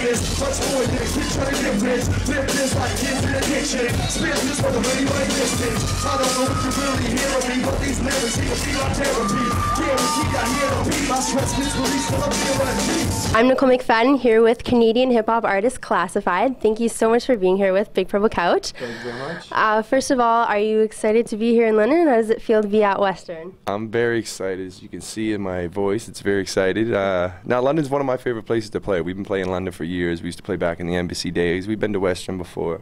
greatest. Much more than keep trying to get rich. Live this like kids in the kitchen. Spit this for the really right distance. I don't know if you really hear me, but these lyrics here feel like therapy. Guaranteed I hear the beat. My stress gets released when I'm feeling peace. I'm Nicole McFadden here with Canadian hip-hop artist Classified. Thank you so much for being here with Big Purple Couch. Thank you very much. First of all, are you excited to be here in London? How does it feel to be at Western? I'm very excited. As you can see in my voice, it's very excited. Now, London's one of my favorite places to play. We've been playing London for years. We used to play back in the Embassy days. We've been to Western before.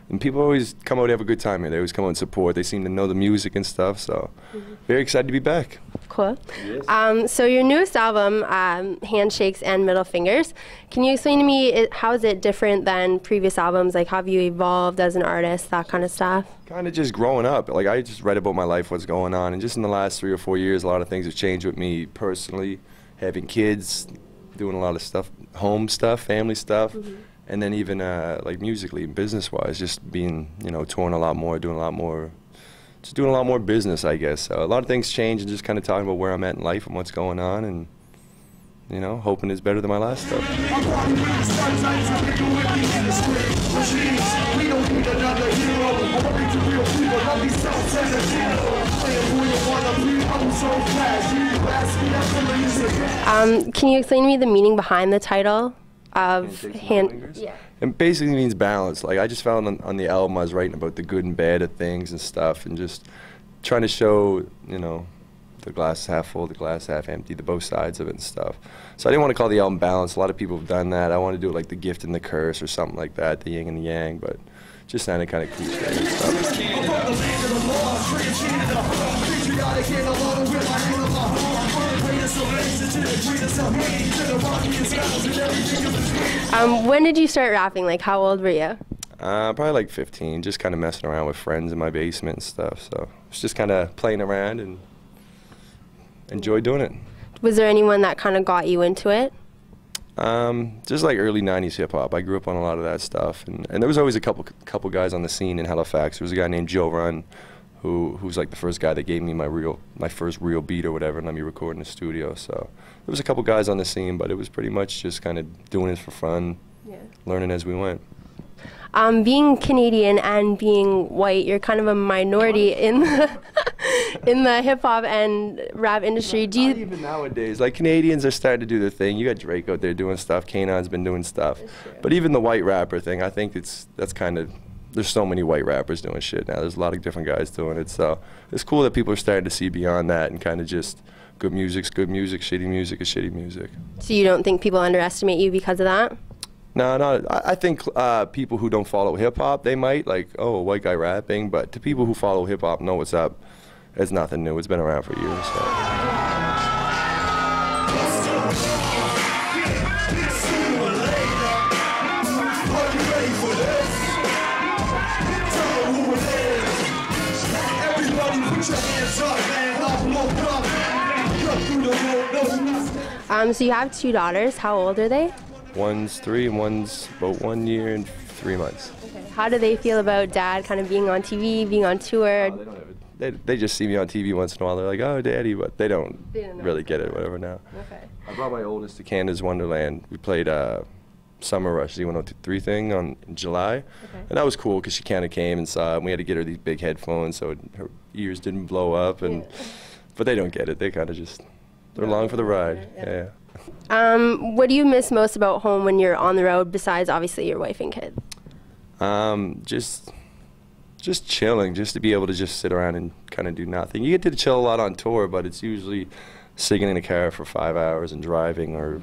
And people always come out and have a good time here. They always come out and support. They seem to know the music and stuff, so very excited to be back. Cool. Yes. So your newest album, Handshakes and Middle Fingers, can you explain to me how is it different than previous albums? Like, how have you evolved as an artist, that kind of stuff? Kind of just growing up. Like, I just read about my life, what's going on, and just in the last 3 or 4 years, a lot of things have changed with me personally, having kids, doing a lot of stuff, home stuff, family stuff. And then even like musically and business-wise, just being, you know, touring a lot more, doing a lot more business, I guess. So a lot of things change, and just kind of talking about where I'm at in life and what's going on, and, you know, hoping it's better than my last stuff. Can you explain to me the meaning behind the title of Yeah. It basically means balance. Like, I just found on the album I was writing about the good and bad of things and stuff, and just trying to show, you know, the glass half full, the glass half empty, the both sides of it and stuff. So I didn't want to call the album Balance. A lot of people have done that. I want to do it like The Gift and the Curse or something like that, the yin and the yang, but just sounded kind of cliche and stuff. When did you start rapping? Like, how old were you? Probably like 15, just kind of messing around with friends in my basement and stuff. So it's just kind of playing around and enjoy doing it. Was there anyone that kind of got you into it? Just like early 90s hip hop. I grew up on a lot of that stuff, and there was always a couple guys on the scene in Halifax. There was a guy named Joe Run, who's like the first guy that gave me my first real beat or whatever, and let me record in the studio. So there was a couple guys on the scene, but it was pretty much just kind of doing it for fun, learning as we went. Being Canadian and being white, you're kind of a minority in the in the hip hop and rap industry. Not even nowadays. Like, Canadians are starting to do their thing. You got Drake out there doing stuff. Kanon's been doing stuff. But even the white rapper thing, I think that's kind of, there's so many white rappers doing shit now. There's a lot of different guys doing it. So it's cool that people are starting to see beyond that and kind of just good music's good music, shitty music is shitty music. So you don't think people underestimate you because of that? No, I think people who don't follow hip-hop, they might, like, oh, a white guy rapping, but to people who follow hip-hop, know what's up, it's nothing new. It's been around for years. So. So you have 2 daughters. How old are they? One's 3 and one's about 1 year and 3 months. Okay. How do they feel about Dad kind of being on TV, being on tour? They just see me on TV once in a while. They're like, oh, Daddy, but they don't really get it, whatever now. Okay. I brought my oldest to Canada's Wonderland. We played Summer Rush Z103 thing in July. And that was cool because she kind of came and saw it, and we had to get her these big headphones so her ears didn't blow up. And but they don't get it. They kind of just, they're along for the ride. Yeah. What do you miss most about home when you're on the road, besides obviously your wife and kids? Just chilling, just to be able to just sit around and kind of do nothing. You get to chill a lot on tour, but it's usually sitting in a car for 5 hours and driving, or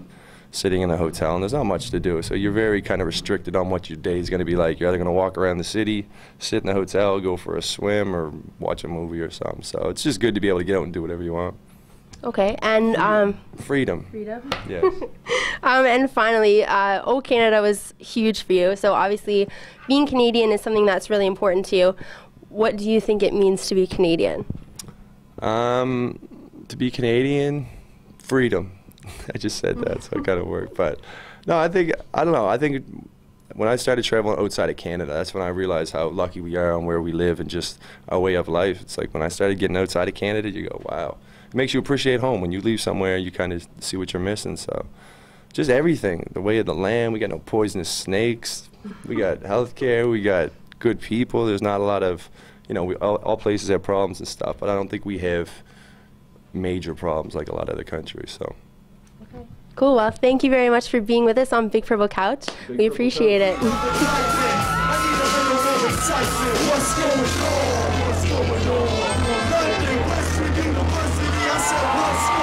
sitting in a hotel, and there's not much to do. So you're very kind of restricted on what your day is going to be like. You're either going to walk around the city, sit in a hotel, go for a swim, or watch a movie or something. So it's just good to be able to get out and do whatever you want. Okay, and freedom. Freedom. Yes. And finally, Oh Canada was huge for you. So obviously, being Canadian is something that's really important to you. What do you think it means to be Canadian? To be Canadian, freedom. I just said that, so it kind of worked. But no, I don't know. I think when I started traveling outside of Canada, that's when I realized how lucky we are on where we live and just our way of life. It's like when I started getting outside of Canada, you go, wow. It makes you appreciate home. When you leave somewhere, you kind of see what you're missing. So just everything. The way of the land, we got no poisonous snakes. We got healthcare. We got good people. There's not a lot of, you know, all places have problems and stuff, but I don't think we have major problems like a lot of other countries. So. Cool. Well, thank you very much for being with us on Big Purple Couch. We appreciate it. What's going on? London, Western University, I said, what's